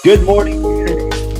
Good morning.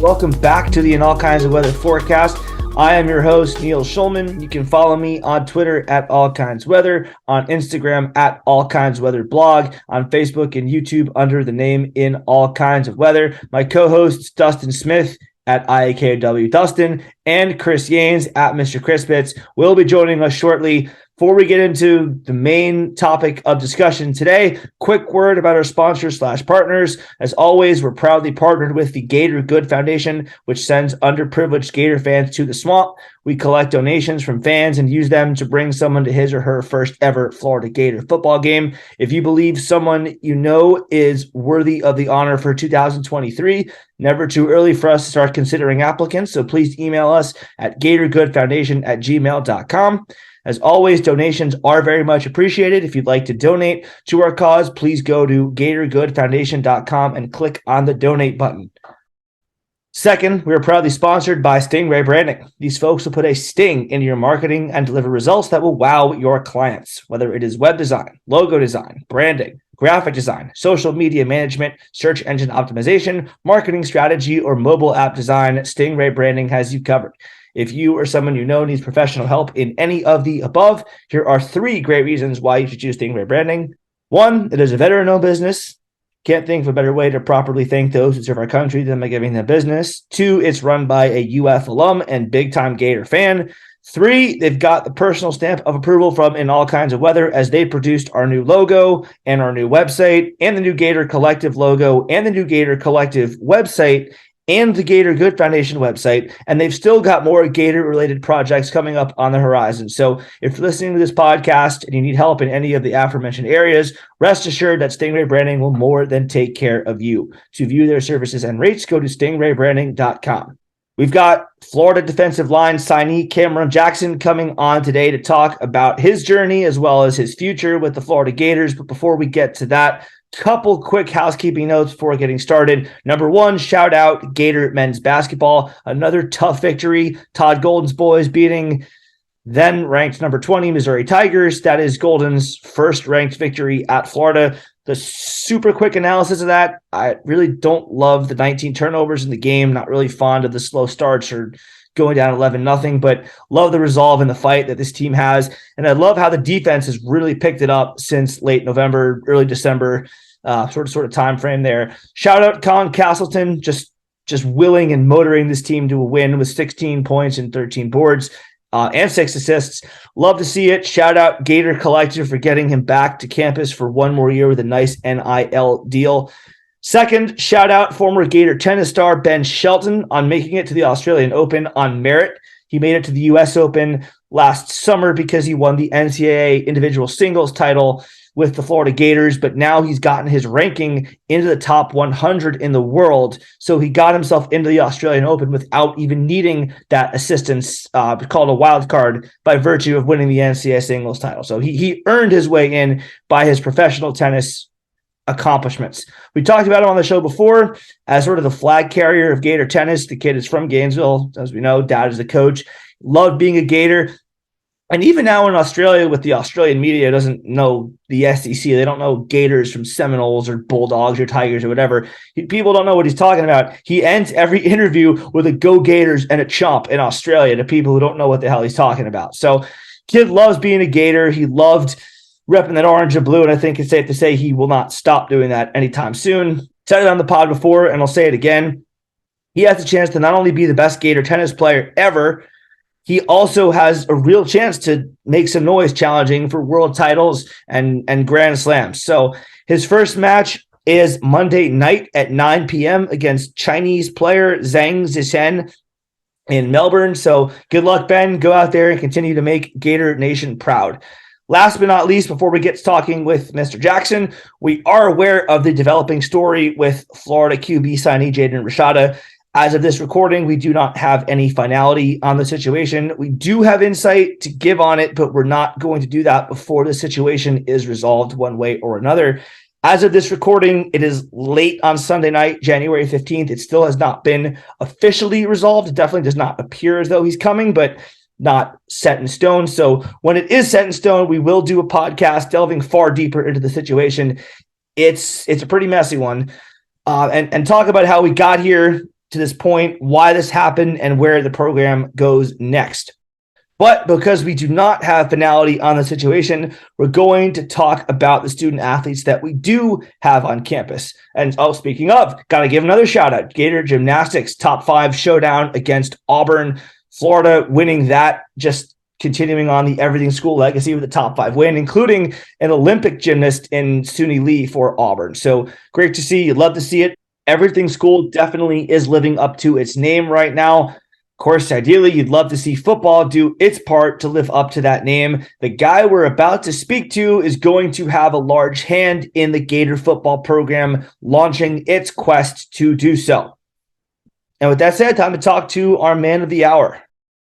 Welcome back to the In All Kinds of Weather forecast. I am your host, Neil Schulman. You can follow me on Twitter at All Kinds Weather, on Instagram at All Kinds Weather Blog, on Facebook and YouTube under the name In All Kinds of Weather. My co-hosts, Dustin Smith at IAKW Dustin and Chris Yanes at Mr. Crispitz, will be joining us shortly. Before we get into the main topic of discussion today, quick word about our sponsors/partners. As always, we're proudly partnered with the Gator Good Foundation, which sends underprivileged Gator fans to the swamp. We collect donations from fans and use them to bring someone to his or her first ever Florida Gator football game. If you believe someone you know is worthy of the honor for 2023, never too early for us to start considering applicants, so please email us at gatorgoodfoundation@gmail.com. As always, donations are very much appreciated. If you'd like to donate to our cause, please go to gatorgoodfoundation.com and click on the donate button. Second, we are proudly sponsored by Stingray Branding. These folks will put a sting into your marketing and deliver results that will wow your clients. Whether it is web design, logo design, branding, graphic design, social media management, search engine optimization, marketing strategy, or mobile app design, Stingray Branding has you covered. If you or someone you know needs professional help in any of the above, here are 3 great reasons why you should choose Stingray Branding. 1, it is a veteran-owned business. Can't think of a better way to properly thank those who serve our country than by giving them business. 2, it's run by a UF alum and big-time Gator fan. 3, they've got the personal stamp of approval from In All Kinds of Weather, as they produced our new logo and our new website and the new Gator Collective logo and the new Gator Collective website and the Gator Good Foundation website, and they've still got more Gator-related projects coming up on the horizon. So if you're listening to this podcast and you need help in any of the aforementioned areas, rest assured that Stingray Branding will more than take care of you. To view their services and rates, go to stingraybranding.com. We've got Florida defensive line signee Camron Jackson coming on today to talk about his journey as well as his future with the Florida Gators. But before we get to that, couple quick housekeeping notes before getting started. Number 1, shout out Gator men's basketball. Another tough victory. Todd Golden's boys beating then ranked number 20 Missouri Tigers. That is Golden's first ranked victory at Florida. The super quick analysis of that, I really don't love the 19 turnovers in the game. Not really fond of the slow starts or going down 11-0, but love the resolve and the fight that this team has. And I love how the defense has really picked it up since late November, early December, sort of time frame there. Shout out Colin Castleton, just willing and motoring this team to a win with 16 points and 13 boards and 6 assists. Love to see it. Shout out Gator Collective for getting him back to campus for one more year with a nice NIL deal. Second, shout out former Gator tennis star Ben Shelton on making it to the Australian Open on merit. He made it to the U.S. Open last summer because he won the NCAA individual singles title with the Florida Gators, but now he's gotten his ranking into the top 100 in the world. So he got himself into the Australian Open without even needing that assistance, called a wild card, by virtue of winning the NCAA singles title. So he earned his way in by his professional tennis accomplishments. We talked about him on the show before as sort of the flag carrier of Gator tennis. The kid is from Gainesville, as we know. Dad is the coach. Loved being a Gator. And even now in Australia, with the Australian media doesn't know the SEC, they don't know Gators from Seminoles or Bulldogs or Tigers or whatever. People don't know what he's talking about. He ends every interview with a "Go Gators" and a chomp in Australia to people who don't know what the hell he's talking about. So kid loves being a Gator. He loved repping that orange and blue, and I think it's safe to say he will not stop doing that anytime soon. Said it on the pod before, and I'll say it again. He has a chance to not only be the best Gator tennis player ever, he also has a real chance to make some noise challenging for world titles and Grand Slams. So his first match is Monday night at 9 p.m. against Chinese player Zhang Zishen in Melbourne. So good luck, Ben. Go out there and continue to make Gator Nation proud. Last but not least, before we get to talking with Mr. Jackson, we are aware of the developing story with Florida QB signee Jaden Rashada. As of this recording, we do not have any finality on the situation. We do have insight to give on it, but we're not going to do that before the situation is resolved one way or another. As of this recording, it is late on Sunday night, January 15th. It still has not been officially resolved. It definitely does not appear as though he's coming, but not set in stone. So when it is set in stone, we will do a podcast delving far deeper into the situation. It's a pretty messy one. and talk about how we got here to this point, why this happened, and where the program goes next. But because we do not have finality on the situation, we're going to talk about the student athletes that we do have on campus. And speaking of, got to give another shout out. Gator Gymnastics top 5 showdown against Auburn, Florida, winning that, just continuing on the everything school legacy with a top 5 win, including an Olympic gymnast in Suni Lee for Auburn. So great to see. You'd love to see it. Everything school definitely is living up to its name right now. Of course, ideally, you'd love to see football do its part to live up to that name. The guy we're about to speak to is going to have a large hand in the Gator football program launching its quest to do so. And with that said, time to talk to our man of the hour.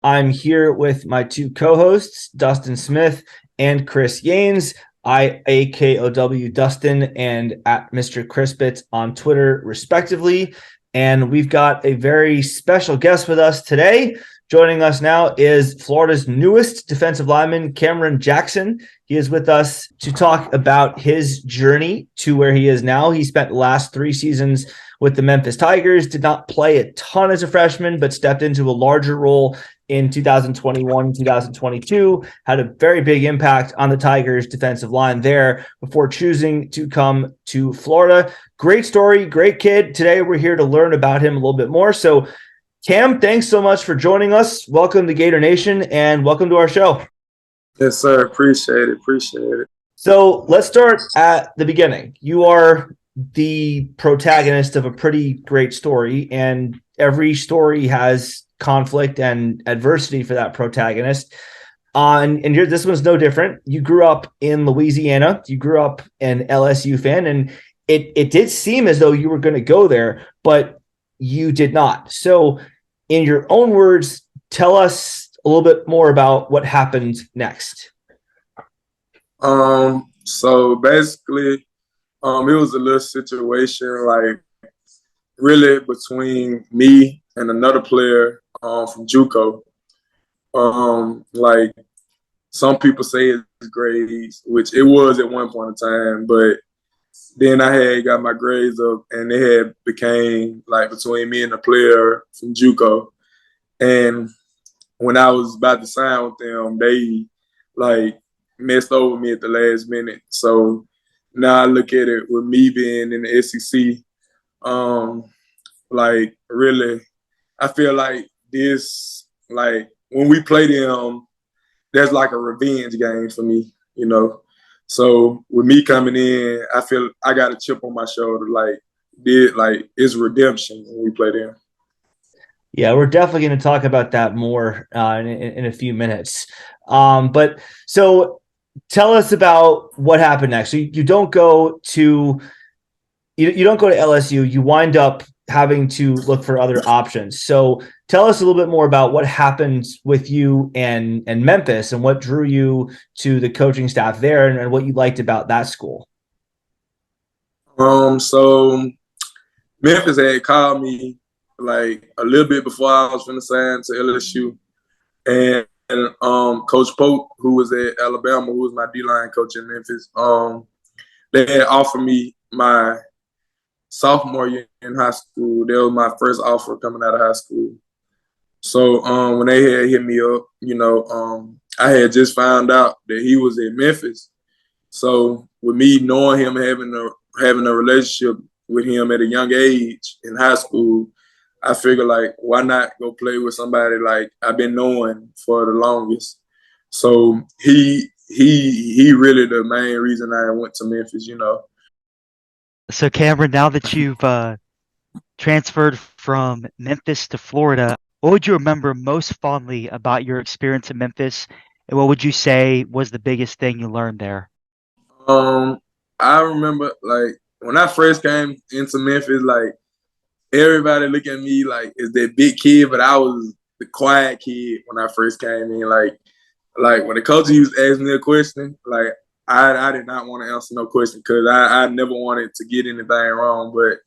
I'm here with my 2 co-hosts, Dustin Smith and Chris Yanes. AKOW Dustin and at Mr. Crispit on Twitter, respectively. And we've got a very special guest with us today. Joining us now is Florida's newest defensive lineman, Camron Jackson. He is with us to talk about his journey to where he is now. He spent the last 3 seasons with the Memphis Tigers, did not play a ton as a freshman, but stepped into a larger role in 2021, 2022, had a very big impact on the Tigers defensive line there before choosing to come to Florida. Great story, great kid. Today we're here to learn about him a little bit more. So Cam, thanks so much for joining us. Welcome to Gator Nation and welcome to our show. Yes, sir. Appreciate it. So let's start at the beginning. You are the protagonist of a pretty great story, and every story has conflict and adversity for that protagonist. This one's no different. You grew up in Louisiana. You grew up an LSU fan, and it did seem as though you were going to go there, but you did not. So in your own words, tell us a little bit more about what happened next. So basically, it was a little situation like really between me and another player from JUCO. Like some people say it's grades, which it was at one point in time, but then I had got my grades up and it had became like between me and the player from JUCO. And when I was about to sign with them, they like messed over me at the last minute. So now I look at it with me being in the SEC, like really, I feel like this, like when we play them, that's like a revenge game for me, you know. So with me coming in, I feel I got a chip on my shoulder, like it's redemption when we play them. Yeah, we're definitely going to talk about that more in a few minutes. But so tell us about what happened next. So you don't go to LSU. You wind up having to look for other options. So tell us a little bit more about what happened with you and Memphis and what drew you to the coaching staff there and what you liked about that school. So Memphis had called me like a little bit before I was finna sign to LSU. And Coach Pope, who was at Alabama, who was my D-line coach in Memphis, they had offered me my sophomore year in high school. That was my first offer coming out of high school. So when they had hit me up, you know, I had just found out that he was in Memphis. So with me knowing him, having a relationship with him at a young age in high school, I figured like, why not go play with somebody like I've been knowing for the longest. So he really the main reason I went to Memphis, you know. So Cameron, now that you've transferred from Memphis to Florida, what would you remember most fondly about your experience in Memphis? And what would you say was the biggest thing you learned there? I remember like when I first came into Memphis, like everybody look at me like is that big kid, but I was the quiet kid when I first came in. Like when the coach used to ask me a question, like I did not want to answer no question because I never wanted to get anything wrong. But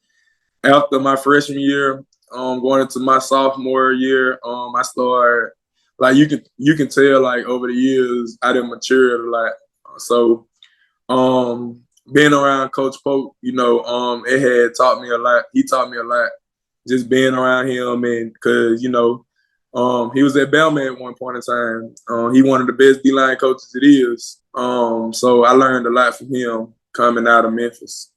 after my freshman year, going into my sophomore year, I started like you can tell like over the years I didn't mature a lot. So being around Coach Pope, it had taught me a lot. He taught me a lot just being around him, and because he was at Bama at one point in time. He one of the best D-line coaches it is. So I learned a lot from him coming out of Memphis.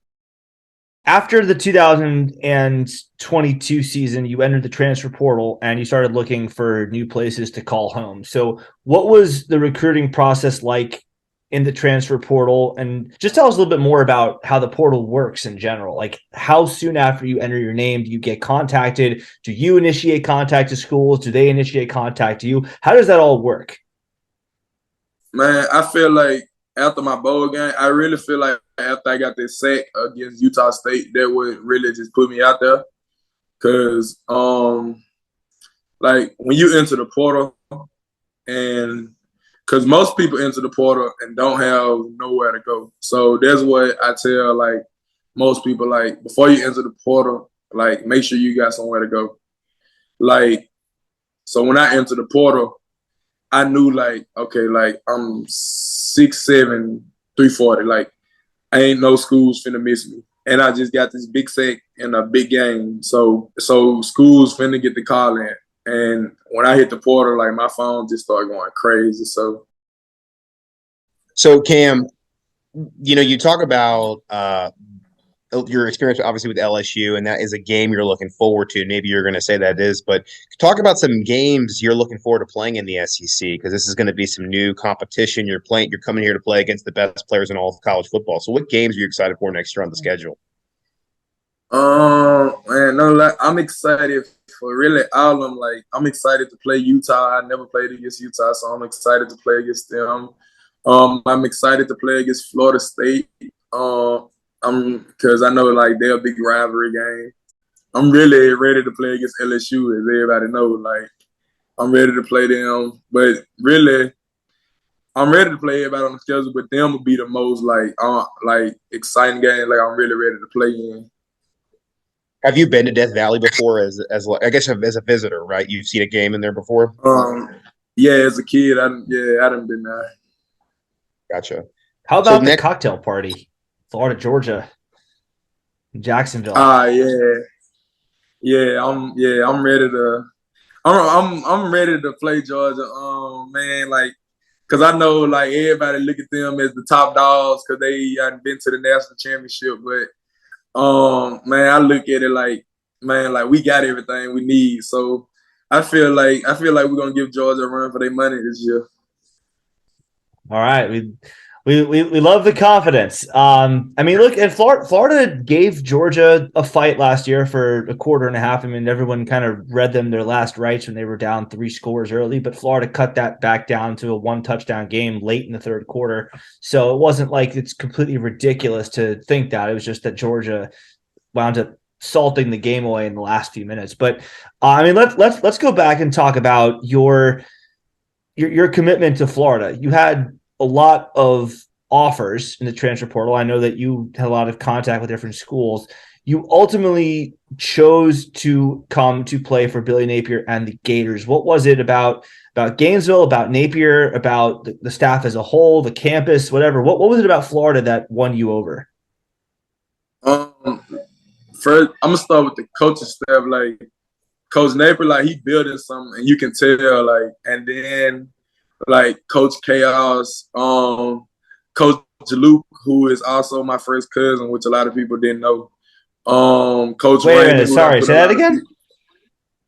After the 2022 season, you entered the transfer portal and you started looking for new places to call home. So what was the recruiting process like in the transfer portal? And just tell us a little bit more about how the portal works in general. Like, how soon after you enter your name do you get contacted? Do you initiate contact to schools? Do they initiate contact to you? How does that all work? Man, I feel like after my bowl game, I really feel like after I got this sack against Utah State, that would really just put me out there. Because, like, when you enter the portal, and because most people enter the portal and don't have nowhere to go. So that's what I tell, like, most people, like, before you enter the portal, like, make sure you got somewhere to go. Like, so when I entered the portal, I knew, like, okay, like, I'm 6'7", 340. Like, ain't no schools finna miss me. And I just got this big sack in a big game. So schools finna get the call in. And when I hit the portal, like, my phone just started going crazy. So Cam, you talk about your experience obviously with LSU, and that is a game you're looking forward to. Maybe you're going to say that is, but talk about some games you're looking forward to playing in the SEC, because this is going to be some new competition. You're coming here to play against the best players in all of college football. So what games are you excited for next year on the schedule? Man, no, like, I'm excited for really all of them. Like, I'm excited to play Utah. I never played against Utah, so I'm excited to play against them. I'm excited to play against Florida State. Because I know, like, they're a big rivalry game. I'm really ready to play against LSU, as everybody knows. Like, I'm ready to play them, but really, I'm ready to play everybody on the schedule. But them will be the most like exciting game. Like, I'm really ready to play in. Have you been to Death Valley before as I guess as a visitor, right? You've seen a game in there before? Yeah, as a kid, I done been there. Gotcha. How about the cocktail party? Florida, Georgia, Jacksonville. Yeah, I'm ready to. I'm ready to play Georgia. Man, like, cause I know, like, everybody look at them as the top dogs because they hadn't been to the national championship. But man, I look at it like, man, like, we got everything we need. So I feel like we're gonna give Georgia a run for their money this year. All right, we love the confidence. I mean, look, and Florida gave Georgia a fight last year for a quarter and a half. I mean, everyone kind of read them their last rights when they were down 3 scores early, but Florida cut that back down to a 1-touchdown game late in the third quarter. So it wasn't like it's completely ridiculous to think that. It was just that Georgia wound up salting the game away in the last few minutes. But I mean, let's go back and talk about your commitment to Florida. You had a lot of offers in the transfer portal. I know that you had a lot of contact with different schools. You ultimately chose to come to play for Billy Napier and the Gators. What was it about Gainesville, about Napier, about the staff as a whole, the campus, whatever? What was it about Florida that won you over? First, I'm gonna start with the coaching staff. Like, Coach Napier, like, he building something, and you can tell. Like, and then, like, Coach Chaos, Coach Luke, who is also my first cousin, which a lot of people didn't know. Coach Wait a Raymond, minute, sorry, say that again?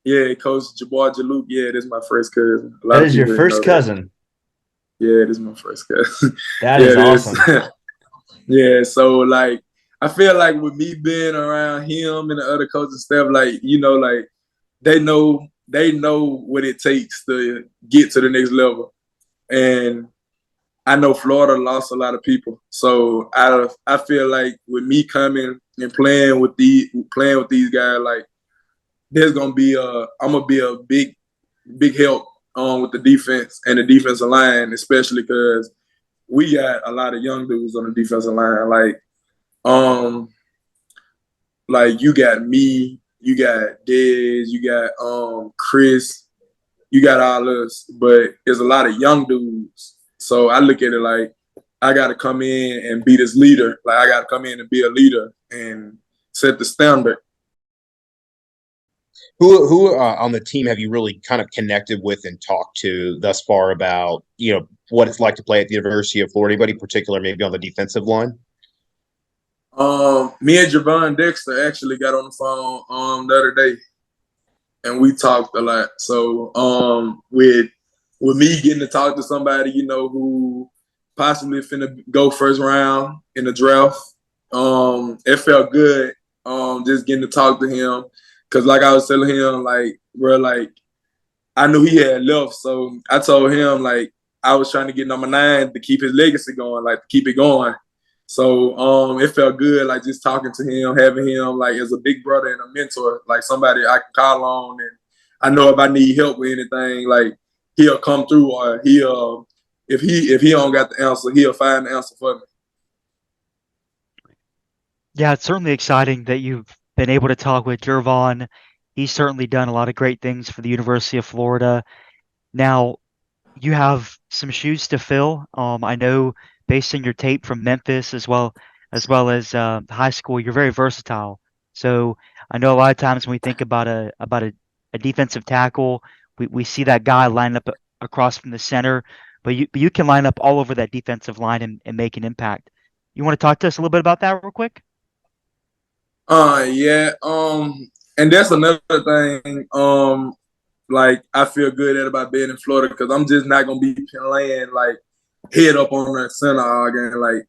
Yeah, Coach Jabbar Jaluk. Yeah, this is my first cousin. That is your first cousin? Yeah, this is my first cousin. That is awesome. Yeah, so, like, I feel like with me being around him and the other coaching staff, like, like, they know what it takes to get to the next level. And I know Florida lost a lot of people. So I feel like with me coming and playing with these guys, like, I'm gonna be a big help with the defense and the defensive line, especially because we got a lot of young dudes on the defensive line. Like you got me, you got Dez, you got Chris, you got all us, but there's a lot of young dudes. So I look at it like I got to come in and be this leader. Like I got to come in and be a leader and set the standard. Who on the team have you really kind of connected with and talked to thus far about, what it's like to play at the University of Florida? Anybody particular, maybe on the defensive line? Me and Javon Dexter actually got on the phone the other day, and we talked a lot. So with me getting to talk to somebody, who possibly finna go first round in the draft, it felt good. Just getting to talk to him, cause like I was telling him, like bro, like I knew he had left, so I told him like I was trying to get number 9 to keep his legacy going, like to keep it going. So it felt good, like just talking to him, having him like as a big brother and a mentor, like somebody I can call on, and I know if I need help with anything, like he'll come through, or he'll if he don't got the answer, he'll find the answer for me. Yeah, it's certainly exciting that you've been able to talk with Jervon. He's certainly done a lot of great things for the University of Florida. Now, you have some shoes to fill. I know based on your tape from Memphis as well as high school, you're very versatile. So I know a lot of times when we think about a defensive tackle, we see that guy line up across from the center, but you can line up all over that defensive line and make an impact. You want to talk to us a little bit about that real quick? Yeah. And that's another thing. Like I feel good at about being in Florida, because I'm just not gonna be playing like head up on that center all game. Like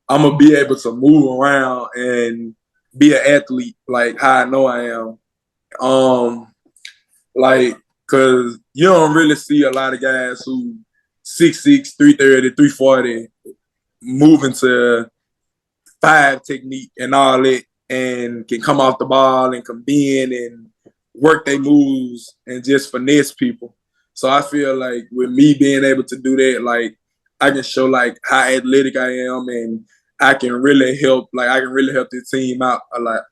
I'm gonna be able to move around and be an athlete, like how I know I am. Like, cause you don't really see a lot of guys who 6'6", 330, 340 moving to 5 technique and all that, and can come off the ball and come in and work their moves and just finesse people. So I feel like with me being able to do that, like I can show like how athletic I am, and I can really help. Like I can really help the team out a lot.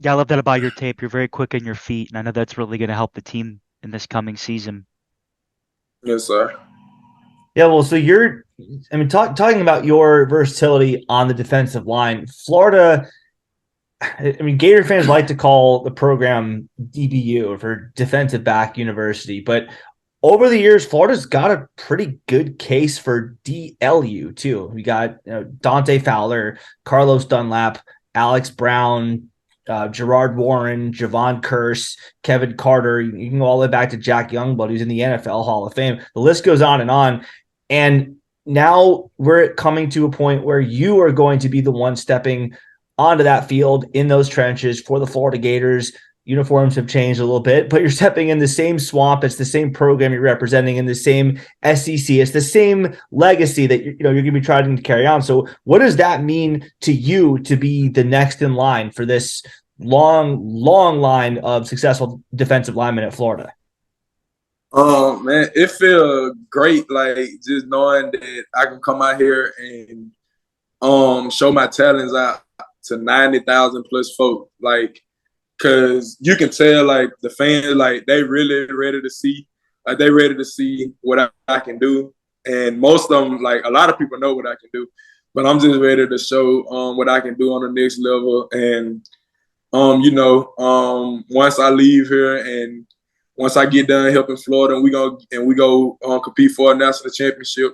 Yeah, I love that about your tape. You're very quick on your feet, and I know that's really going to help the team in this coming season. Yes, sir. Yeah, well, so talking about your versatility on the defensive line, Florida. I mean, Gator fans like to call the program DBU, for defensive back university, but over the years, Florida's got a pretty good case for DLU too. We got Dante Fowler, Carlos Dunlap, Alex Brown, Gerard Warren, Javon Curse, Kevin Carter. You can go all the way back to Jack Youngblood, who's in the NFL Hall of Fame. The list goes on and on. And now we're coming to a point where you are going to be the one stepping onto that field in those trenches for the Florida Gators. Uniforms have changed a little bit, but you're stepping in the same swamp. It's the same program you're representing in the same SEC. It's the same legacy that you're going to be trying to carry on. So what does that mean to you to be the next in line for this long line of successful defensive linemen at Florida? Man, it feels great, like just knowing that I can come out here and show my talents out to 90,000 plus folk. Like, cause you can tell like the fans, like they really ready to see, like they ready to see what I can do. And most of them, like a lot of people know what I can do, but I'm just ready to show what I can do on the next level. And once I leave here and once I get done helping Florida, and we go compete for a national championship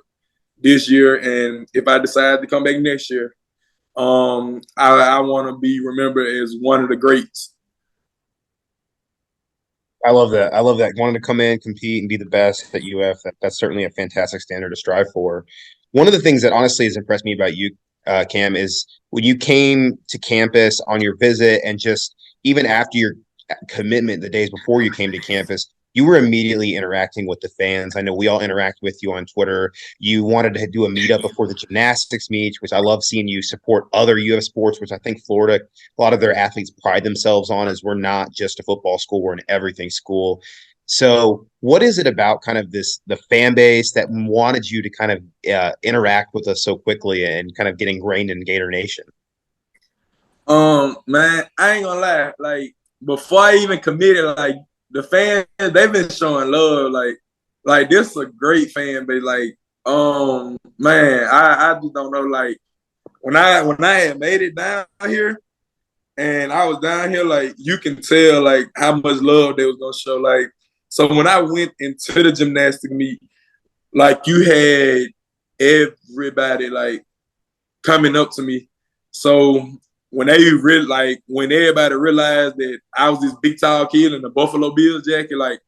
this year. And if I decide to come back next year, I want to be remembered as one of the greats. I love that. I love that. Wanting to come in, compete, and be the best at UF. That's certainly a fantastic standard to strive for. One of the things that honestly has impressed me about you, Cam, is when you came to campus on your visit, and just even after your commitment, the days before you came to campus, you were immediately interacting with the fans. I know we all interact with you on Twitter. You wanted to do a meetup before the gymnastics meet, which I love seeing you support other UF sports, which I think Florida, a lot of their athletes pride themselves on, is we're not just a football school, we're an everything school. So what is it about kind of the fan base that wanted you to kind of interact with us so quickly and kind of get ingrained in Gator Nation? Man, I ain't gonna lie. Like before I even committed, like the fans, they've been showing love. Like this is a great fan base. Like Man, I just don't know. Like when I had made it down here and I was down here, like you can tell like how much love they was gonna show. Like so when I went into the gymnastic meet, like you had everybody like coming up to me. So when everybody realized that I was this big tall kid in the Buffalo Bills jacket, like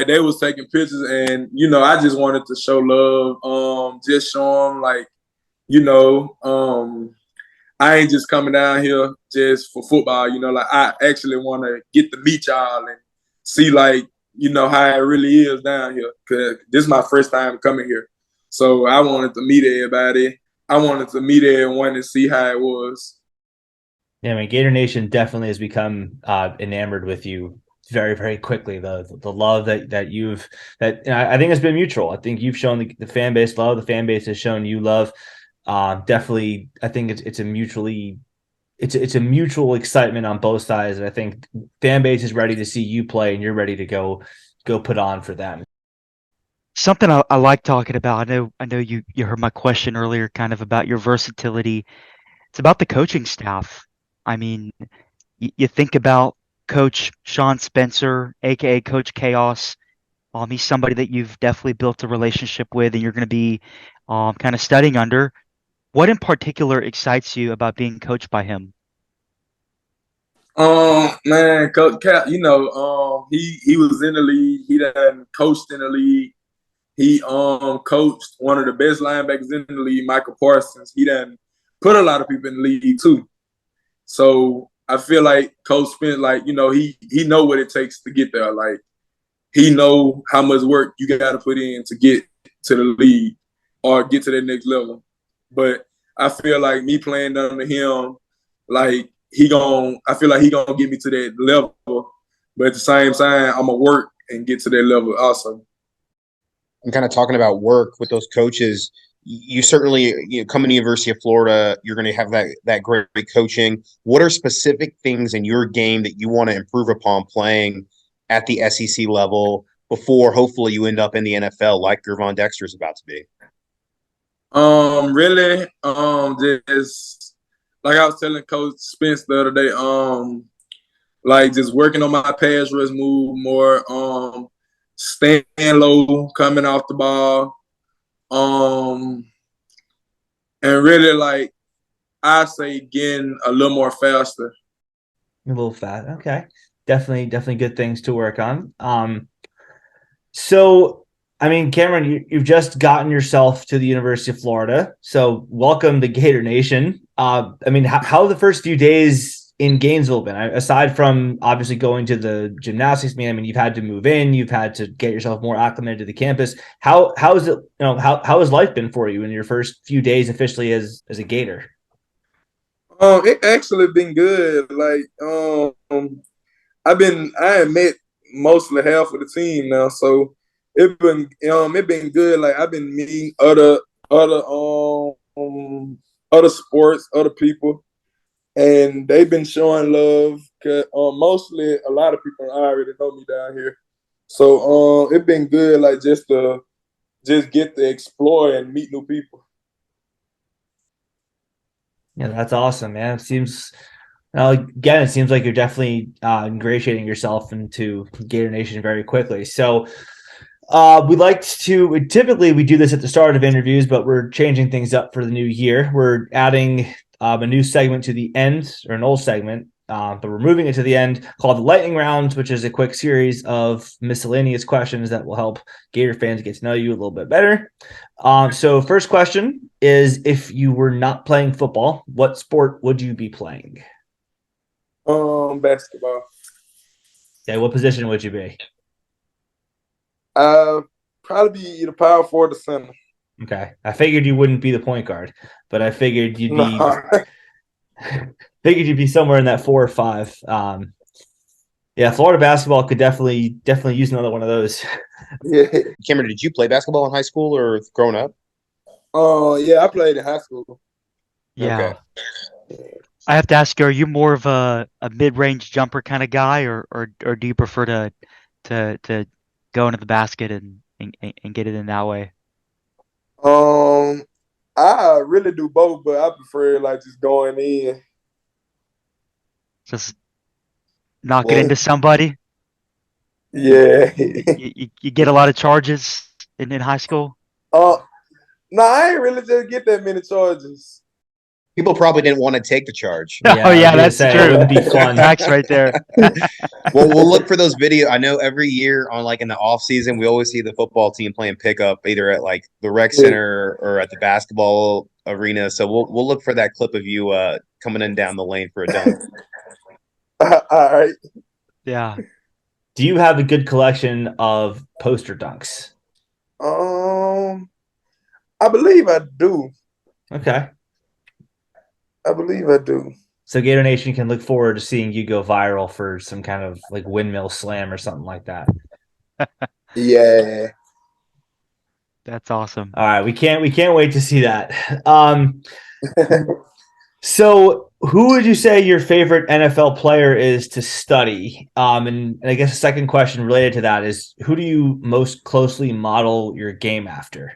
they was taking pictures, and I just wanted to show love, just show them like, I ain't just coming down here just for football, like I actually want to get to meet y'all and see like, how it really is down here. Cause this is my first time coming here. So I wanted to meet everybody. I wanted to meet everyone and see how it was. Yeah, I mean, Gator Nation definitely has become enamored with you very, very quickly. The love I think has been mutual. I think you've shown the fan base love. The fan base has shown you love. Definitely, I think it's a mutual excitement on both sides, and I think fan base is ready to see you play, and you're ready to go put on for them. Something I like talking about. I know you heard my question earlier, kind of about your versatility. It's about the coaching staff. I mean, you think about Coach Sean Spencer, aka Coach Chaos. He's somebody that you've definitely built a relationship with, and you're going to be kind of studying under. What in particular excites you about being coached by him? Man, Coach Cap, he was in the league. He done coached in the league. He coached one of the best linebackers in the league, Michael Parsons. He done put a lot of people in the league too. So I feel like Coach Spence, like, he know what it takes to get there. Like he know how much work you got to put in to get to the league or get to that next level. But I feel like me playing under him, like I feel like he gonna get me to that level. But at the same time, I'm gonna work and get to that level also. And kind of talking about work with those coaches, you certainly, coming to University of Florida, you're going to have that great coaching. What are specific things in your game that you want to improve upon playing at the SEC level before hopefully you end up in the NFL like Gervon Dexter is about to be? Really, just like I was telling Coach Spence the other day, like just working on my pass rush move more, staying low, coming off the ball, and really like I say getting a little more faster. A little fat. Okay. Definitely good things to work on. So I mean, Cameron, you've just gotten yourself to the University of Florida. So welcome to Gator Nation. I mean, how the first few days in Gainesville been? Aside from obviously going to the gymnastics meet, I mean, you've had to move in, you've had to get yourself more acclimated to the campus. How is it? How has life been for you in your first few days officially as a Gator? It actually been good. Like, I had met mostly half of the team now, so it been good. Like I've been meeting other sports, other people, and they've been showing love. Cause mostly a lot of people already know me down here, so it been good. Like just get to explore and meet new people. Yeah, that's awesome, man. It seems like you're definitely ingratiating yourself into Gator Nation very quickly. So typically we do this at the start of interviews, but we're changing things up for the new year. We're adding a new segment to the end, or an old segment, but we're moving it to the end, called the Lightning Round, which is a quick series of miscellaneous questions that will help Gator fans get to know you a little bit better. So first question is, if you were not playing football, what sport would you be playing? Basketball. Okay, what position would you be? Probably be either power forward or center. Okay, I figured you wouldn't be the point guard, but I figured you'd be No. somewhere in that 4 or 5. Yeah, Florida basketball could definitely use another one of those. Yeah. Cameron, did you play basketball in high school or growing up? Yeah, I played in high school. Yeah. Okay. I have to ask you, are you more of a mid-range jumper kind of guy, or do you prefer to go into the basket and get it in that way? Um, I really do both, but I prefer like just going in. Just knock it Well, into somebody. Yeah. You get a lot of charges in high school. uh, no, I ain't really just get that many charges. people probably didn't want to take the charge. Oh Yeah, I was yeah, gonna that's say it true. wouldn't be fun. Facts right there. Well, we'll look for those video. I know every year on like in the off season, we always see the football team playing pickup either at like the rec Yeah. center or at the basketball arena. So we'll look for that clip of you coming in down the lane for a dunk. All right. Yeah. Do you have a good collection of poster dunks? Um, I believe I do. Okay. I believe I do. So Gator Nation can look forward to seeing you go viral for some kind of like windmill slam or something like that. Yeah. That's awesome. All right, we can't wait to see that. So who would you say your favorite NFL player is to study? And I guess the second question related to that is who do you most closely model your game after?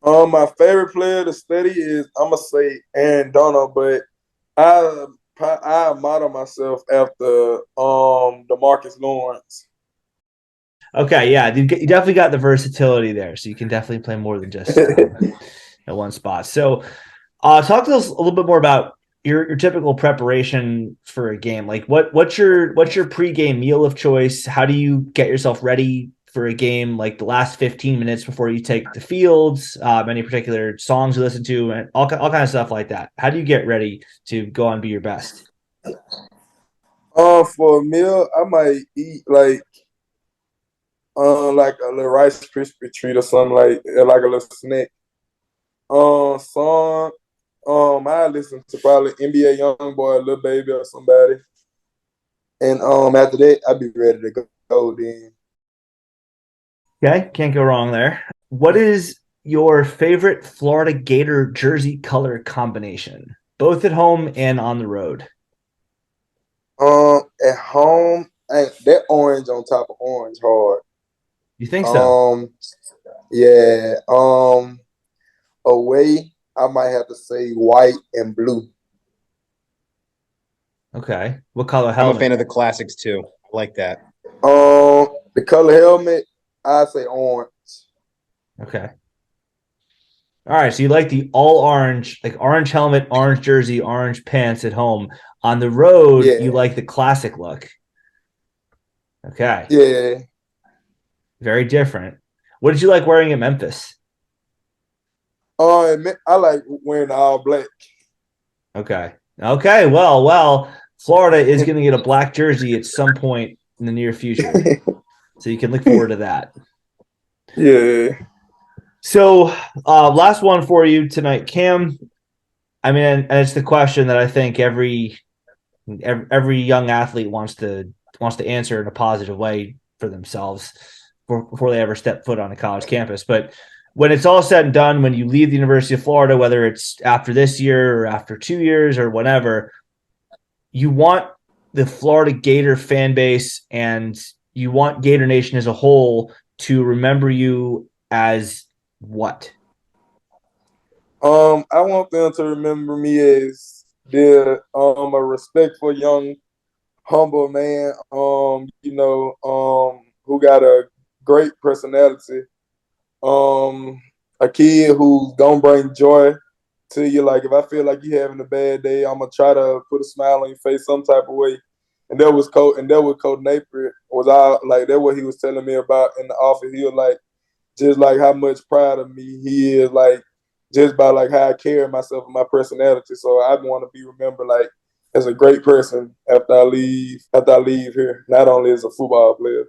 My favorite player to study is I'm gonna say Aaron Donald, but I model myself after DeMarcus Lawrence. Okay, yeah, you definitely got the versatility there, so you can definitely play more than just at one spot. So, talk to us a little bit more about your typical preparation for a game. Like, what's your pregame meal of choice? How do you get yourself ready for a game? Like the last 15 minutes before you take the fields, any particular songs you listen to, and all kind of stuff like that. How do you get ready to go and be your best? For a meal, I might eat like a little Rice Krispie treat or something like a little snack. Song. I listen to probably NBA YoungBoy, Lil Baby, or somebody, and after that, I'd be ready to go. Then Okay, can't go wrong there. What is your favorite Florida Gator jersey color combination, both at home and on the road? at home, ain't that orange on top of orange hard. You think so? Um, yeah. Away, I might have to say white and blue. Okay. What color I'm a helmet? fan of the classics too. I like that. The color helmet, I say orange. Okay. All right. So you like the all orange, like orange helmet, orange jersey, orange pants at home. On the road, you Yeah, like the classic look. Okay. yeah. Very different. What did you like wearing in Memphis? I like wearing all black. Okay. Okay. Well, Florida is going to get a black jersey at some point in the near future. So you can look forward to that. Yeah. So, last one for you tonight, Cam. I mean, and it's the question that I think every young athlete wants to answer in a positive way for themselves before they ever step foot on a college campus. But when it's all said and done, when you leave the University of Florida, whether it's after this year or after 2 years or whatever, you want the Florida Gator fan base and you want Gator Nation as a whole to remember you as what? I want them to remember me as a respectful young, humble man. Who got a great personality. A kid who's gonna bring joy to you. Like if I feel like you're having a bad day, I'm gonna try to put a smile on your face some type of way. And that was Coach Napier was out like that what he was telling me about in the office. He was like just like how much proud of me he is, like just by like how I carry myself and my personality. So I want to be remembered like as a great person after I leave here, not only as a football player.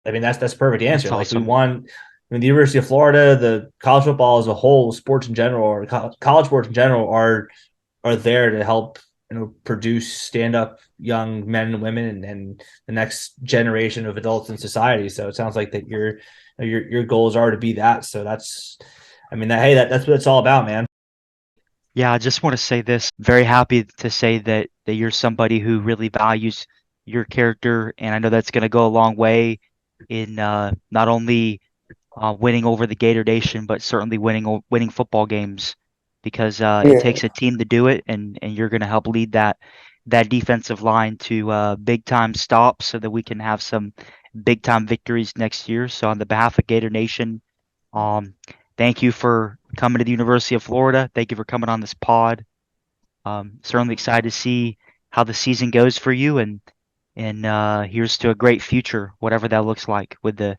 I mean, that's a perfect answer. That's Like we awesome. want, I mean, the University of Florida, the college football as a whole, sports in general, or college sports in general, are there to help produce stand up young men and women and the next generation of adults in society. So it sounds like that your goals are to be that. So that's, I mean, that's what it's all about, man. Yeah, I just want to say this. Very happy to say that you're somebody who really values your character, and I know that's going to go a long way in not only winning over the Gator Nation, but certainly winning football games because it Yeah. takes a team to do it, and you're going to help lead that defensive line to big time stops so that we can have some big time victories next year. So on the behalf of Gator Nation, thank you for coming to the University of Florida. Thank you for coming on this pod. Certainly excited to see how the season goes for you, and here's to a great future, whatever that looks like, with the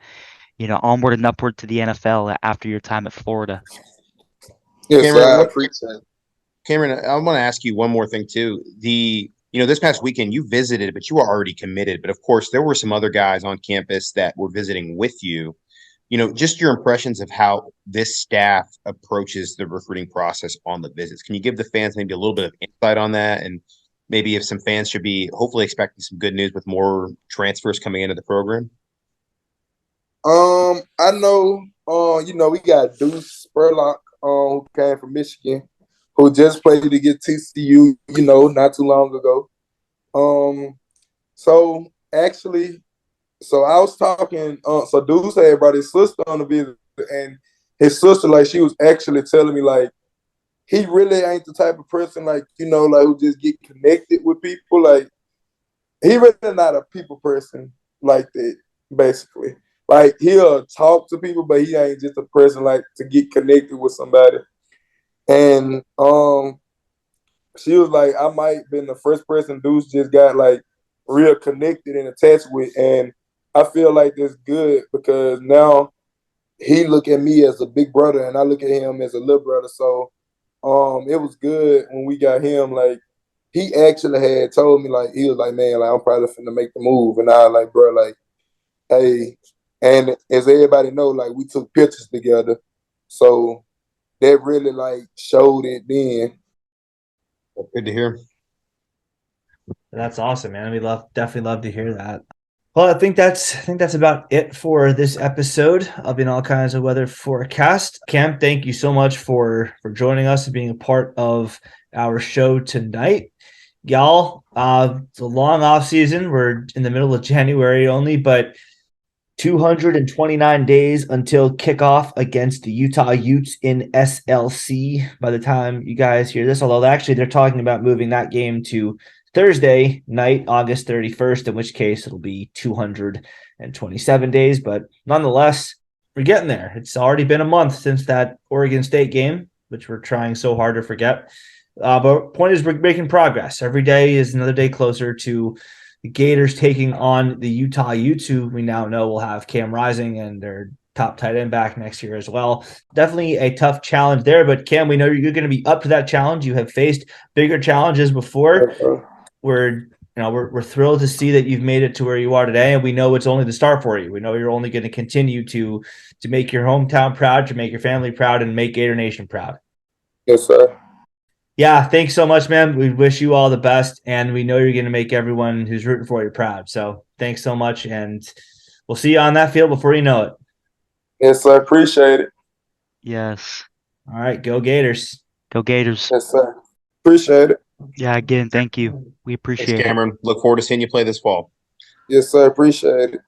onward and upward to the NFL after your time at Florida. Yes, Cameron, I appreciate it. Cameron, I want to ask you one more thing too. This past weekend you visited, but you were already committed. But of course, there were some other guys on campus that were visiting with you. Just your impressions of how this staff approaches the recruiting process on the visits. Can you give the fans maybe a little bit of insight on that, and maybe if some fans should be hopefully expecting some good news with more transfers coming into the program? I know, we got Deuce Spurlock, who came from Michigan, who just played to get TCU, not too long ago. So actually, I was talking, so Deuce had brought his sister on the visit, and his sister, like, she was actually telling me, like, he really ain't the type of person, like, who just get connected with people. Like, he really not a people person like that, basically. Like, he'll talk to people, but he ain't just a person, like, to get connected with somebody. And she was like, I might been the first person Deuce just got, like, real connected and attached with. And I feel like that's good because now he look at me as a big brother and I look at him as a little brother. So it was good when we got him. Like, he actually had told me, like, he was like, man, like, I'm probably finna make the move. And I was like, bro, like, hey, and as everybody know, like, we took pictures together. So that really, like, showed it then. Good to hear. That's awesome, man. We definitely love to hear that. Well, I think that's about it for this episode of In All Kinds of Weather Forecast. Cam, thank you so much for joining us and being a part of our show tonight. Y'all, it's a long off season. We're in the middle of January only, but 229 days until kickoff against the Utah Utes in SLC by the time you guys hear this. Although actually they're talking about moving that game to Thursday night, August 31st, in which case it'll be 227 days. But nonetheless, we're getting there. It's already been a month since that Oregon State game, which we're trying so hard to forget. But point is, we're making progress. Every day is another day closer to the Gators taking on the Utah Utes, who we now know will have Cam Rising and their top tight end back next year as well. Definitely a tough challenge there, but Cam, we know you're going to be up to that challenge. You have faced bigger challenges before. We're thrilled to see that you've made it to where you are today, and we know it's only the start for you. We know you're only going to continue to make your hometown proud, to make your family proud, and make Gator Nation proud. Yes, sir. Yeah, thanks so much, man. We wish you all the best, and we know you're going to make everyone who's rooting for you proud. So thanks so much, and we'll see you on that field before you know it. Yes, sir. Appreciate it. Yes. All right, go Gators. Go Gators. Yes, sir. Appreciate it. Yeah, again, thank you. We Thanks, appreciate it. Cameron. Look forward to seeing you play this fall. Yes, sir. Appreciate it.